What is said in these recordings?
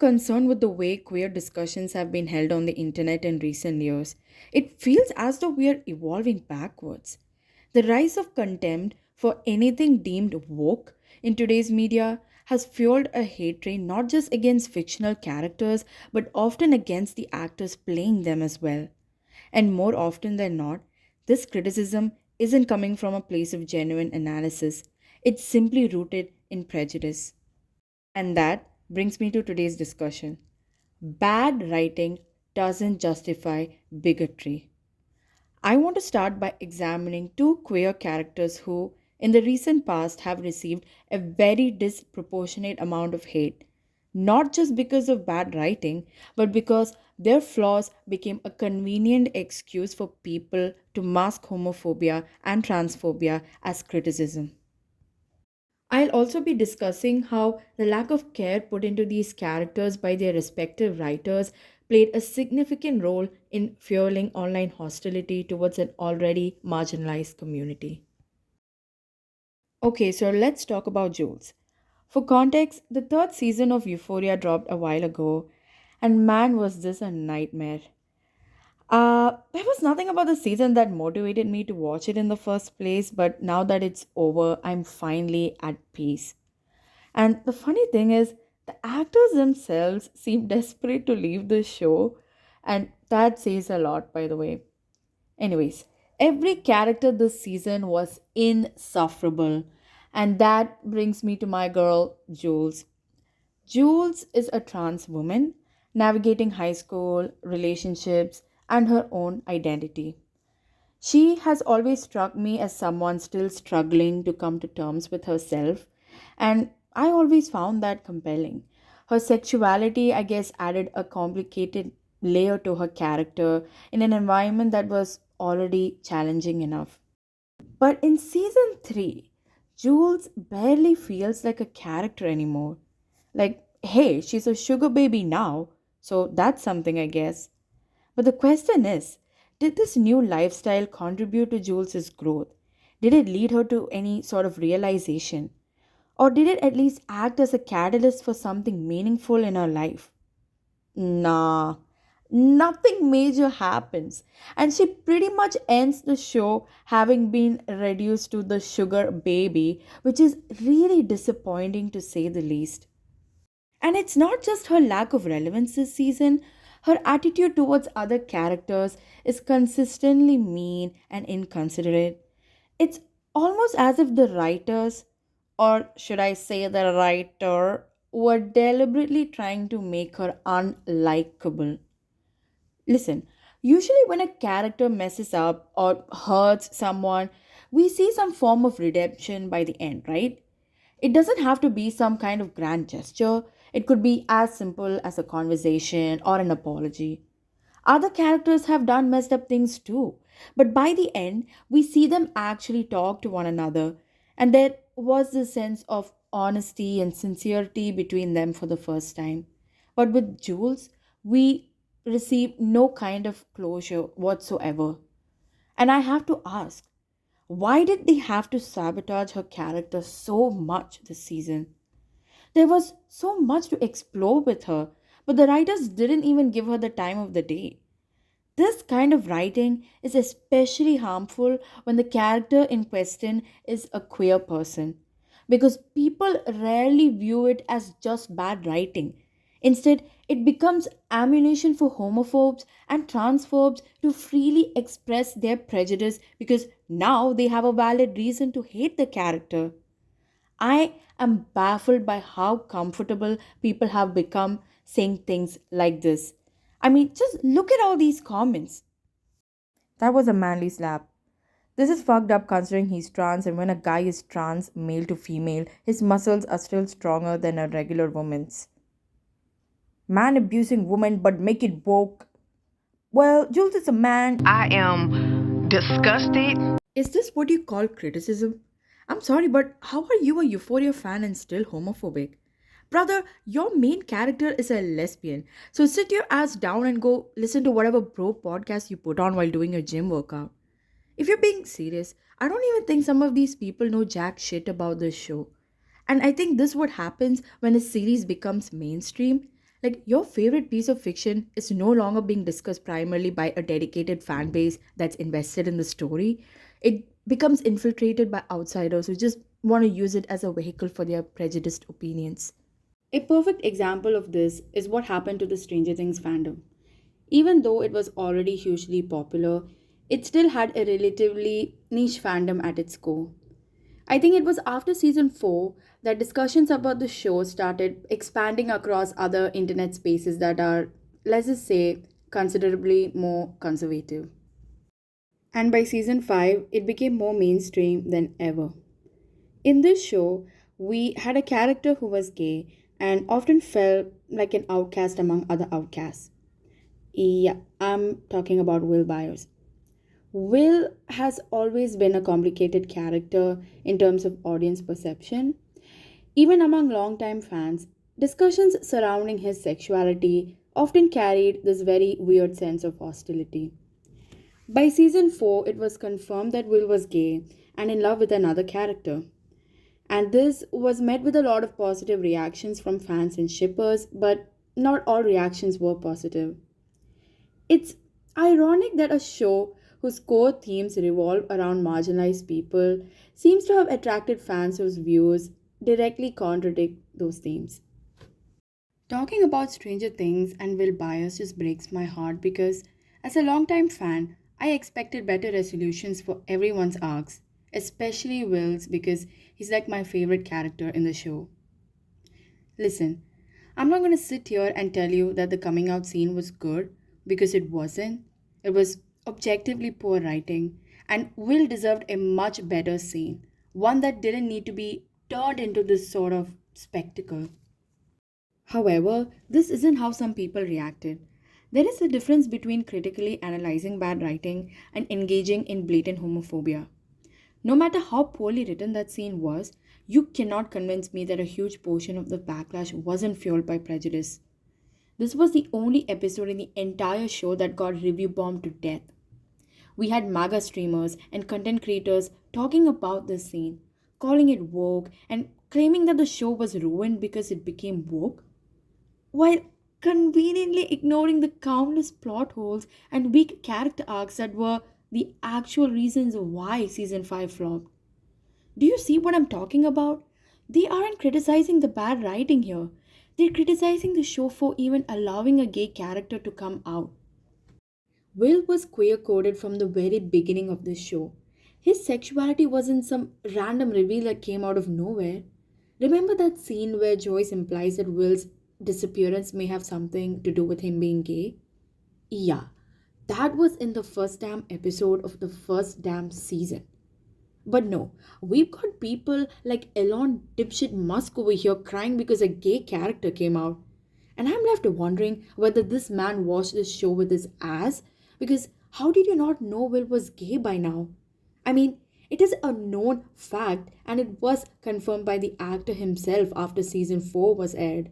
concerned with the way queer discussions have been held on the internet in recent years. It feels as though we are evolving backwards. The rise of contempt for anything deemed woke in today's media has fueled a hate train not just against fictional characters but often against the actors playing them as well. And more often than not, this criticism isn't coming from a place of genuine analysis, it's simply rooted in prejudice. And that brings me to today's discussion. Bad writing doesn't justify bigotry. I want to start by examining two queer characters who, in the recent past, have received a very disproportionate amount of hate. Not just because of bad writing, but because their flaws became a convenient excuse for people to mask homophobia and transphobia as criticism. I'll also be discussing how the lack of care put into these characters by their respective writers played a significant role in fueling online hostility towards an already marginalized community. Okay, so let's talk about Jules. For context, the third season of Euphoria dropped a while ago, and man, was this a nightmare. There was nothing about the season that motivated me to watch it in the first place, but now that it's over, I'm finally at peace. And the funny thing is, the actors themselves seem desperate to leave the show, and that says a lot, by the way. Anyways, every character this season was insufferable, and that brings me to my girl, Jules. Jules is a trans woman navigating high school, relationships, and her own identity. She has always struck me as someone still struggling to come to terms with herself, and I always found that compelling. Her sexuality, I guess, added a complicated layer to her character in an environment that was already challenging enough. But in season 3, Jules barely feels like a character anymore. Like, hey, she's a sugar baby now, so that's something, I guess. But the question is, did this new lifestyle contribute to Jules's growth? Did it lead her to any sort of realization? Or did it at least act as a catalyst for something meaningful in her life? Nah, nothing major happens. And she pretty much ends the show having been reduced to the sugar baby, which is really disappointing to say the least. And it's not just her lack of relevance this season, her attitude towards other characters is consistently mean and inconsiderate. It's almost as if the writers, or should I say the writer, were deliberately trying to make her unlikable. Listen, usually when a character messes up or hurts someone, we see some form of redemption by the end, right? It doesn't have to be some kind of grand gesture. It could be as simple as a conversation or an apology. Other characters have done messed up things too, but by the end, we see them actually talk to one another, and there was this sense of honesty and sincerity between them for the first time. But with Jules, we receive no kind of closure whatsoever. And I have to ask, why did they have to sabotage her character so much this season? There was so much to explore with her, but the writers didn't even give her the time of the day. This kind of writing is especially harmful when the character in question is a queer person, because people rarely view it as just bad writing. Instead, it becomes ammunition for homophobes and transphobes to freely express their prejudice because now they have a valid reason to hate the character. I am baffled by how comfortable people have become saying things like this. I mean, just look at all these comments. That was a manly slap. This is fucked up considering he's trans, and when a guy is trans, male to female, his muscles are still stronger than a regular woman's. Man abusing woman, but make it woke. Well, Jules is a man. I am disgusted. Is this what you call criticism? I'm sorry, but how are you a Euphoria fan and still homophobic? Brother, your main character is a lesbian. So sit your ass down and go listen to whatever bro podcast you put on while doing your gym workout. If you're being serious, I don't even think some of these people know jack shit about this show. And I think this what happens when a series becomes mainstream. Like, your favorite piece of fiction is no longer being discussed primarily by a dedicated fan base that's invested in the story. It becomes infiltrated by outsiders who just want to use it as a vehicle for their prejudiced opinions. A perfect example of this is what happened to the Stranger Things fandom. Even though it was already hugely popular, it still had a relatively niche fandom at its core. I think it was after season 4 that discussions about the show started expanding across other internet spaces that are, let's just say, considerably more conservative. And by season 5, it became more mainstream than ever. In this show, we had a character who was gay and often felt like an outcast among other outcasts. Yeah, I'm talking about Will Byers. Will has always been a complicated character in terms of audience perception. Even among longtime fans, discussions surrounding his sexuality often carried this very weird sense of hostility. By season 4, it was confirmed that Will was gay and in love with another character. And this was met with a lot of positive reactions from fans and shippers, but not all reactions were positive. It's ironic that a show whose core themes revolve around marginalized people seems to have attracted fans whose views directly contradict those themes. Talking about Stranger Things and Will Byers just breaks my heart because, as a longtime fan, I expected better resolutions for everyone's arcs, especially Will's because he's like my favorite character in the show. Listen, I'm not going to sit here and tell you that the coming out scene was good because it wasn't. It was objectively poor writing, and Will deserved a much better scene, one that didn't need to be turned into this sort of spectacle. However, this isn't how some people reacted. There is a difference between critically analyzing bad writing and engaging in blatant homophobia. No matter how poorly written that scene was, you cannot convince me that a huge portion of the backlash wasn't fueled by prejudice. This was the only episode in the entire show that got review bombed to death. We had MAGA streamers and content creators talking about this scene, calling it woke, and claiming that the show was ruined because it became woke, while conveniently ignoring the countless plot holes and weak character arcs that were the actual reasons why season 5 flopped. Do you see what I'm talking about? They aren't criticizing the bad writing here. They're criticizing the show for even allowing a gay character to come out. Will was queer coded from the very beginning of this show. His sexuality wasn't some random reveal that came out of nowhere. Remember that scene where Joyce implies that Will's disappearance may have something to do with him being gay? Yeah, that was in the first damn episode of the first damn season. But no, we've got people like Elon dipshit Musk over here crying because a gay character came out. And I'm left wondering whether this man watched this show with his ass because how did you not know Will was gay by now? I mean, it is a known fact and it was confirmed by the actor himself after season 4 was aired.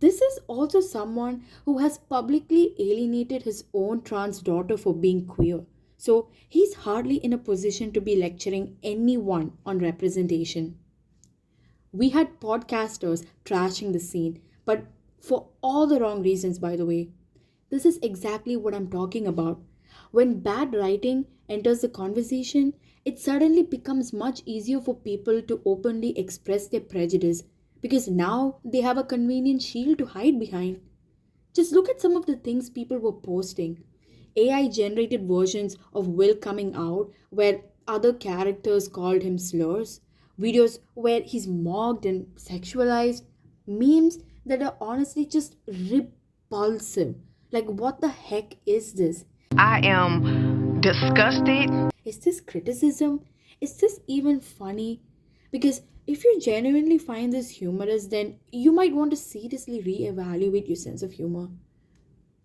This is also someone who has publicly alienated his own trans daughter for being queer. So he's hardly in a position to be lecturing anyone on representation. We had podcasters trashing the scene, but for all the wrong reasons, by the way. This is exactly what I'm talking about. When bad writing enters the conversation, it suddenly becomes much easier for people to openly express their prejudice because now they have a convenient shield to hide behind. Just look at some of the things people were posting. AI generated versions of Will coming out where other characters called him slurs, videos where he's mocked and sexualized, memes that are honestly just repulsive. Like, what the heck is this? I am disgusted. Is this criticism? Is this even funny? Because if you genuinely find this humorous, then you might want to seriously reevaluate your sense of humor.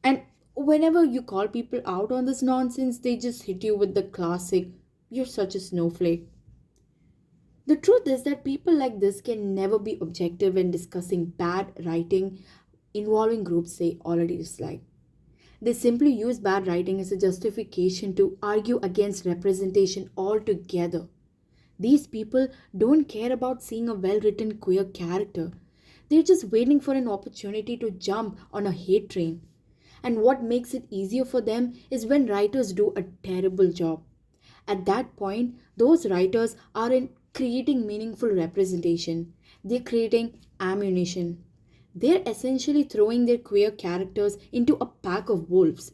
And whenever you call people out on this nonsense, they just hit you with the classic, you're such a snowflake. The truth is that people like this can never be objective when discussing bad writing involving groups they already dislike. They simply use bad writing as a justification to argue against representation altogether. These people don't care about seeing a well written queer character. They're just waiting for an opportunity to jump on a hate train. And what makes it easier for them is when writers do a terrible job. At that point, those writers aren't creating meaningful representation, they're creating ammunition. They're essentially throwing their queer characters into a pack of wolves.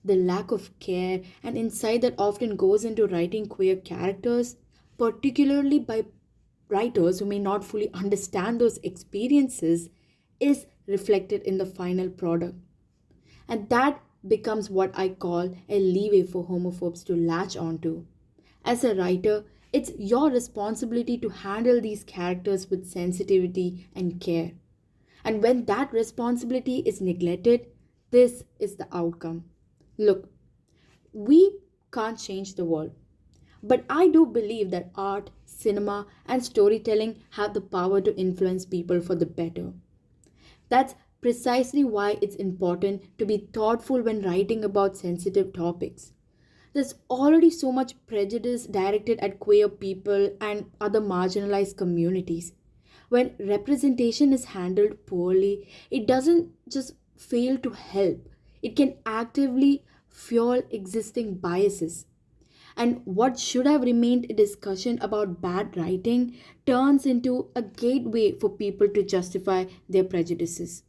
The lack of care and insight that often goes into writing queer characters, particularly by writers who may not fully understand those experiences, is reflected in the final product. And that becomes what I call a leeway for homophobes to latch onto. As a writer, it's your responsibility to handle these characters with sensitivity and care. And when that responsibility is neglected, this is the outcome. Look, we can't change the world, but I do believe that art, cinema, and storytelling have the power to influence people for the better. That's precisely why it's important to be thoughtful when writing about sensitive topics. There's already so much prejudice directed at queer people and other marginalized communities. When representation is handled poorly, it doesn't just fail to help, it can actively fuel existing biases. And what should have remained a discussion about bad writing turns into a gateway for people to justify their prejudices.